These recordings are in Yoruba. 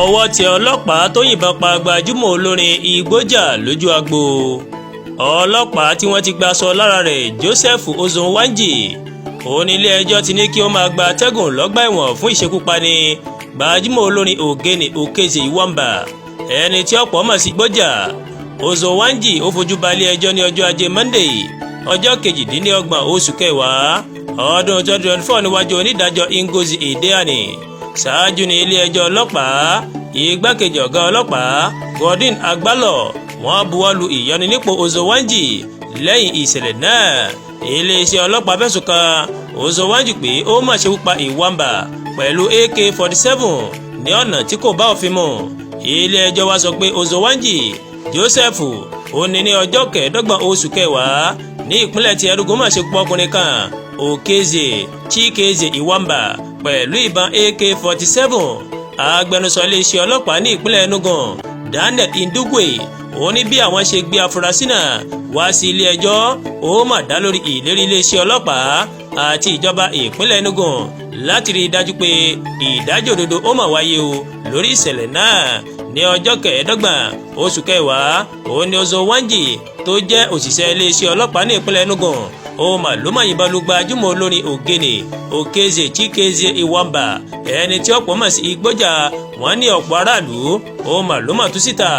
ọwọ́ tẹ ọlọ́pàá tó yìnbọn pa gbajúmọ̀ olórin Igbo-Jah Lójú Agbo. ọlọ́pàá tí wọ́n ti gbaṣọ lára rẹ̀ Joseph Ozonwanji òun ní ilé-ẹjọ́ ti ní kí ó máa gba atẹ́gùn lọ́gbà ẹ̀wọ̀n fún ìṣekúpani gbajúmọ̀ olórin Ogene Okezie Iwamba ẹni tí ọ̀pọ̀ mọ̀ sí Igbo-Jah. Ozonwanji ó fojú ba ilé-ẹjọ́ ní ọjọ́ ajé Monday ọjọ́ 28 oṣù kẹwàá ọdún 2024 níwájú onídàájọ́ Ngozi Edeani. ṣáájú ní ilé-ẹjọ́ ọlọ́pàá igbákejì ọ̀gá ọlọ́pàá Godwin Agbalọ̀ wọ́n buwọ́lu ìyọninípò Ozonwanji lẹ́yìn ìṣẹ̀lẹ̀ náà. iléeṣẹ́ ọlọ́pàá fẹ̀sùn kan Ozonwanji pé ó mà ṣekú pa Iwamba pẹ̀lú AK-47 ní ọ̀nà tí kò bá òfin mu. ilé-ẹjọ́ wá sọ pé Ozonwanji Joseph ó ní ọjọ́ 25 oṣù kẹwàá ní ìpínlẹ̀ tí Enugu mà ṣekú pa ọkùnrin kan Chikezie Iwamba pẹ̀lú ìbọn AK-47. agbẹnusọ iléeṣẹ́ ọlọ́pàá ní ìpínlẹ̀ Enugu Daniel Ndugwe ó ní bí àwọn ṣe gbé afurasí náà wá sí ilé-ẹjọ́ ó mà dá lórí ìlérí iléeṣẹ́ ọlọ́pàá àti ìjọba ìpínlẹ̀ Enugu láti rí i dájú pé ìdájọ́ òdodo ó mà wáyé o lórí ìṣẹ̀lẹ̀ náà. ní ọjọ́ 25 oṣù kẹwàá ó ní Ozonwanji tó jẹ́ òṣìṣẹ́ iléeṣẹ́ ọlọ́pàá ní ìpínlẹ̀ Enugu ó mà ló mà yìnbọn lu gbajúmọ̀ olórin Ogene Okezie Chikezie Iwamba ẹni tí ọ̀pọ̀ mọ̀ sí Igbo-Jah. wọ́n ní ọ̀pọ̀ aráàlú ó mà ló mà tú síta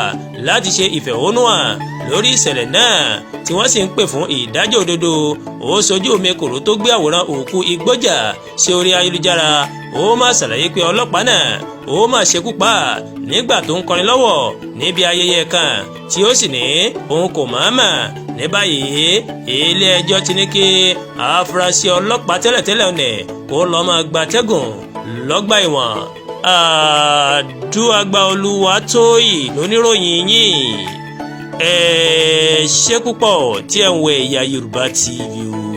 láti ṣe ìfẹ̀hónúhàn lórí ìṣẹ̀lẹ̀ náà tí wọ́n sì ń pè fún ìdájọ́ òdodo. ó sojú omi kòró tó gbé àwòrán òkú Igbo-Jah sí orí ayélujára. ó mà ṣàlàyé pé ọlọ́pàá náà ó mà ṣekú pa nígbà tó ń kọrin lọ́wọ́ níbi ayẹyẹ kan tí ó sì ní òun kò mọ̀ọ́mọ̀. ní báyìí ilé-ẹjọ́ ti ní kí afurasí ọlọ́pàá tẹ́lẹ̀tẹ́lẹ̀ ọ̀nẹ̀ kó lọ́ọ́ máa gbatẹ́gùn lọ́gbà ẹ̀wọ̀n. Àdúràgbà Olúwatóyìn lóníròyìn yìí ẹ ṣé púpọ̀ tí ẹ̀ ń wo Ẹ̀yà Yorùbá TV o.